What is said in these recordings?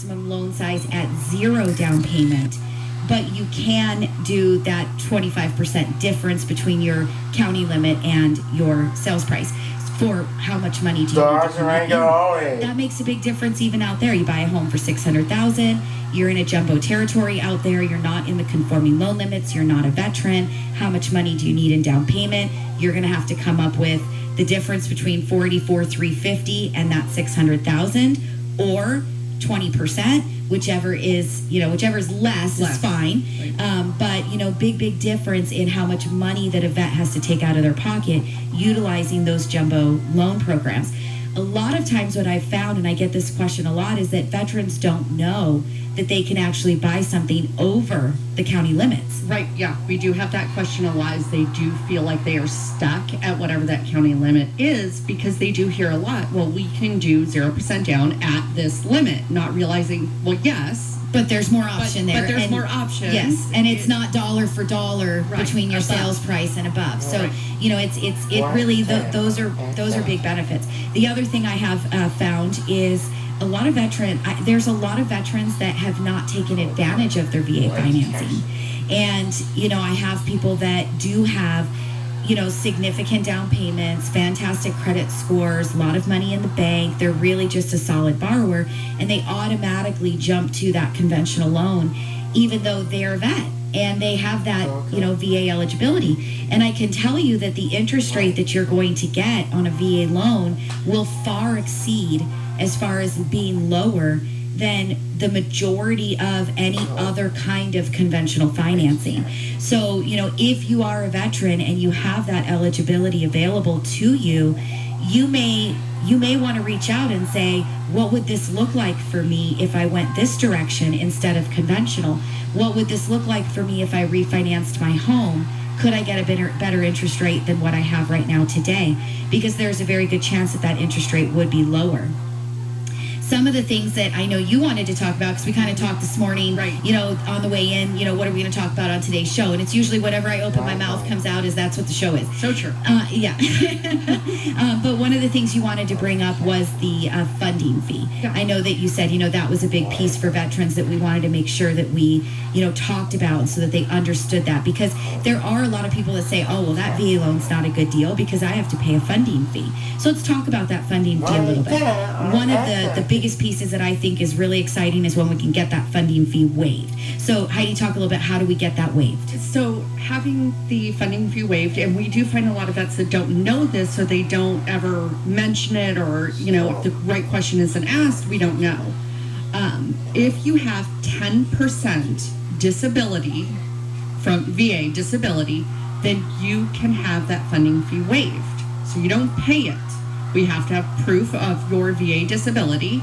maximum loan size at 0 down payment, but you can do that 25% difference between your county limit and your sales price for how much money do you need to commit in. That makes a big difference even out there. You buy a home for $600,000, you're in a jumbo territory out there, you're not in the conforming loan limits, you're not a veteran. How much money do you need in down payment? You're going to have to come up with the difference between $44,350 and that $600,000, or 20%, whichever is less is fine. Right. But big difference in how much money that a vet has to take out of their pocket utilizing those jumbo loan programs. A lot of times what I've found, and I get this question a lot, is that veterans don't know that they can actually buy something over the county limits. Right, yeah. We do have that question a lot, is they do feel like they are stuck at whatever that county limit is, because they do hear a lot, well, we can do 0% down at this limit, not realizing, well, yes. But there's more option there. But there's more options. Yes, and it's not dollar for dollar between your above. sales price and above. So, it really, those are big benefits. The other thing I have found is a lot of there's a lot of veterans that have not taken advantage of their VA financing. And, I have people that do have, significant down payments, fantastic credit scores, a lot of money in the bank. They're really just a solid borrower, and they automatically jump to that conventional loan, even though they're a vet and they have that, VA eligibility. And I can tell you that the interest rate that you're going to get on a VA loan will far exceed, as far as being lower than the majority of any other kind of conventional financing. So, if you are a veteran and you have that eligibility available to you, you may want to reach out and say, what would this look like for me if I went this direction instead of conventional? What would this look like for me if I refinanced my home? Could I get a better interest rate than what I have right now today? Because there's a very good chance that interest rate would be lower. Some of the things that I know you wanted to talk about, because we kind of talked this morning, right, on the way in, what are we going to talk about on today's show? And it's usually whatever I open my mouth comes out, that's what the show is. So true. Yeah. But one of the things you wanted to bring up was the funding fee. Yeah. I know that you said, that was a big piece for veterans that we wanted to make sure that we, talked about so that they understood that. Because there are a lot of people that say, oh, well, that VA loan's not a good deal because I have to pay a funding fee. So let's talk about that funding fee a little bit. One of the biggest pieces that I think is really exciting is when we can get that funding fee waived. So Heidi, talk a little bit, how do we get that waived? So having the funding fee waived, and we do find a lot of vets that don't know this, so they don't ever mention it, or if the right question isn't asked, we don't know. If you have 10% disability from VA disability, then you can have that funding fee waived. So you don't pay it. We have to have proof of your VA disability,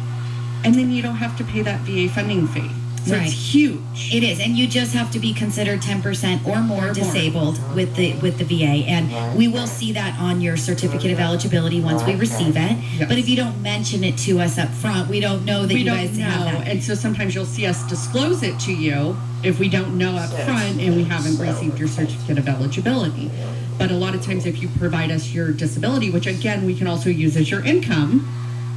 and then you don't have to pay that VA funding fee. So right. It's huge. It is, and you just have to be considered 10% or more disabled with the VA, and we will see that on your certificate of eligibility once we receive it. Yes. But if you don't mention it to us up front, we don't know that you guys have that. And so sometimes you'll see us disclose it to you if we don't know up front and we haven't received your certificate of eligibility. But a lot of times if you provide us your disability, which again we can also use as your income,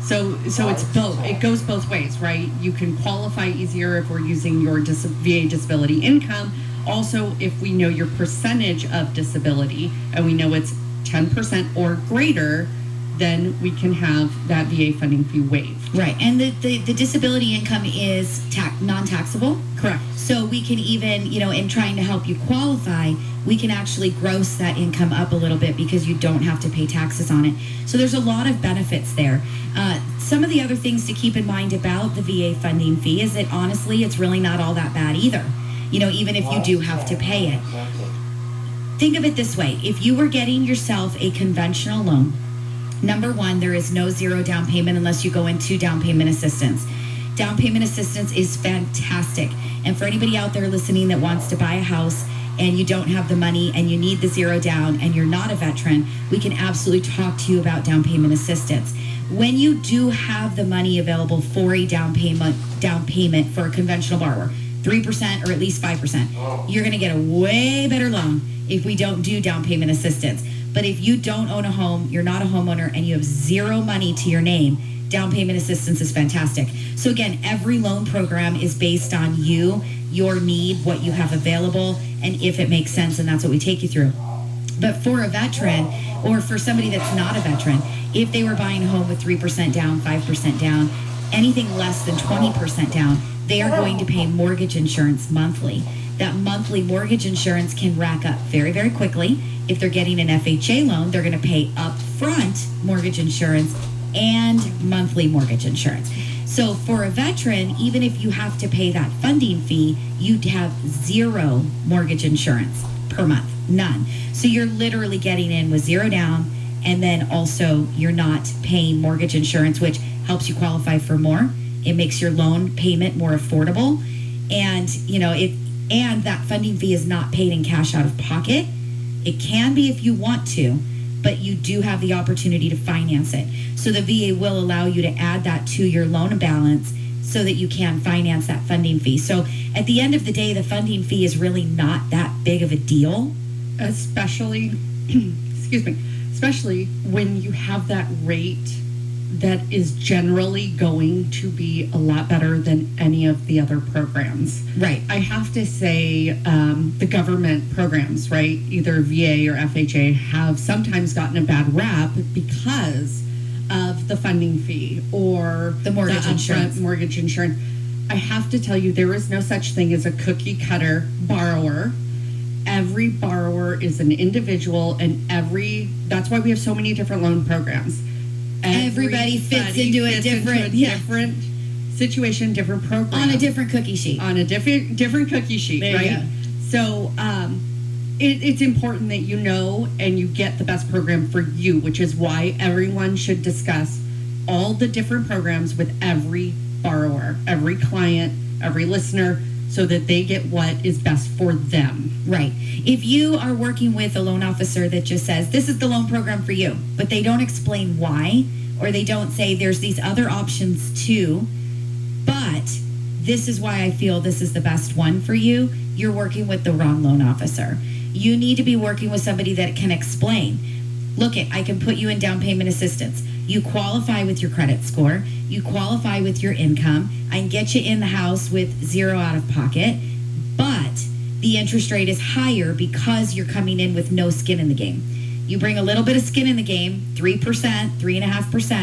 so it's both. It goes both ways, right? You can qualify easier if we're using your VA disability income. Also, if we know your percentage of disability and we know it's 10% or greater, then we can have that VA funding fee waived. Right, and the disability income is non-taxable. Correct. So we can even, in trying to help you qualify, we can actually gross that income up a little bit because you don't have to pay taxes on it. So there's a lot of benefits there. Some of the other things to keep in mind about the VA funding fee is that honestly, it's really not all that bad either. Even if you do have to pay it. Think of it this way. If you were getting yourself a conventional loan, number one, there is no 0 down payment unless you go into down payment assistance. Down payment assistance is fantastic. And for anybody out there listening that wants to buy a house and you don't have the money and you need the 0 down and you're not a veteran, we can absolutely talk to you about down payment assistance. When you do have the money available for a down payment for a conventional borrower, 3% or at least 5%, you're going to get a way better loan if we don't do down payment assistance. But if you don't own a home, you're not a homeowner, and you have 0 money to your name, down payment assistance is fantastic. So again, every loan program is based on you, your need, what you have available, and if it makes sense, and that's what we take you through. But for a veteran, or for somebody that's not a veteran, if they were buying a home with 3% down, 5% down, anything less than 20% down, they are going to pay mortgage insurance monthly. That monthly mortgage insurance can rack up very, very quickly. If they're getting an FHA loan, they're going to pay upfront mortgage insurance and monthly mortgage insurance. So for a veteran, even if you have to pay that funding fee, you'd have zero mortgage insurance per month, none. So you're literally getting in with zero down, and then also you're not paying mortgage insurance, which helps you qualify for more. It makes your loan payment more affordable, and and that funding fee is not paid in cash out of pocket. It can be if you want to, but you do have the opportunity to finance it. So the VA will allow you to add that to your loan balance so that you can finance that funding fee. So at the end of the day, the funding fee is really not that big of a deal. Especially, especially when you have that rate that is generally going to be a lot better than any of the other programs. Right. I have to say the government programs, right, either VA or FHA, have sometimes gotten a bad rap because of the funding fee or the mortgage insurance. Mortgage insurance. I have to tell you, there is no such thing as a cookie cutter borrower. Every borrower is an individual, and that's why we have so many different loan programs. Everybody fits into a different situation, different program. On a different cookie sheet. On a different cookie sheet, there right? So it's important that you know and you get the best program for you, which is why everyone should discuss all the different programs with every borrower, every client, every listener, so that they get what is best for them. Right. If you are working with a loan officer that just says, this is the loan program for you, but they don't explain why, or they don't say there's these other options too, but this is why I feel this is the best one for you, you're working with the wrong loan officer. You need to be working with somebody that can explain. Look, I can put you in down payment assistance. You qualify with your credit score. You qualify with your income. I can get you in the house with zero out of pocket, but the interest rate is higher because you're coming in with no skin in the game. You bring a little bit of skin in the game, 3%, 3.5%,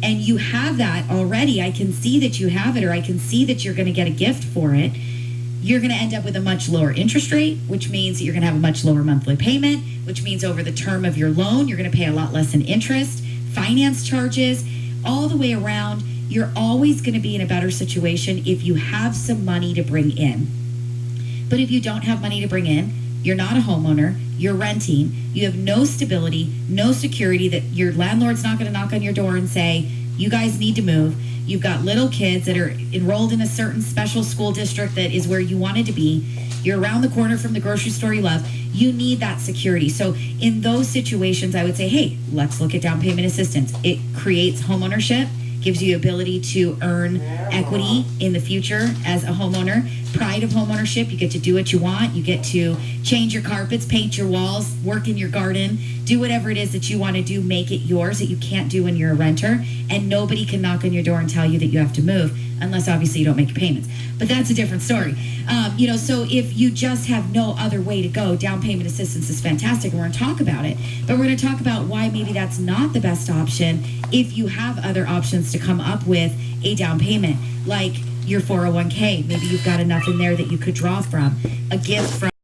and you have that already. I can see that you have it, or I can see that you're going to get a gift for it. You're going to end up with a much lower interest rate, which means you're going to have a much lower monthly payment, which means over the term of your loan, you're going to pay a lot less in interest, finance charges, all the way around. You're always going to be in a better situation if you have some money to bring in. But if you don't have money to bring in, you're not a homeowner, you're renting, you have no stability, no security, that your landlord's not going to knock on your door and say, you guys need to move. You've got little kids that are enrolled in a certain special school district that is where you wanted to be. You're around the corner from the grocery store you love. You need that security. So in those situations, I would say, hey, let's look at down payment assistance. It creates homeownership, gives you ability to earn equity in the future as a homeowner. Pride of homeownership, you get to do what you want. You get to change your carpets, paint your walls, work in your garden, do whatever it is that you want to do, make it yours that you can't do when you're a renter. And nobody can knock on your door and tell you that you have to move, unless obviously you don't make your payments. But that's a different story. So if you just have no other way to go, down payment assistance is fantastic, and we're going to talk about it. But we're going to talk about why maybe that's not the best option if you have other options to come up with a down payment, like your 401k. Maybe you've got enough in there that you could draw from, a gift from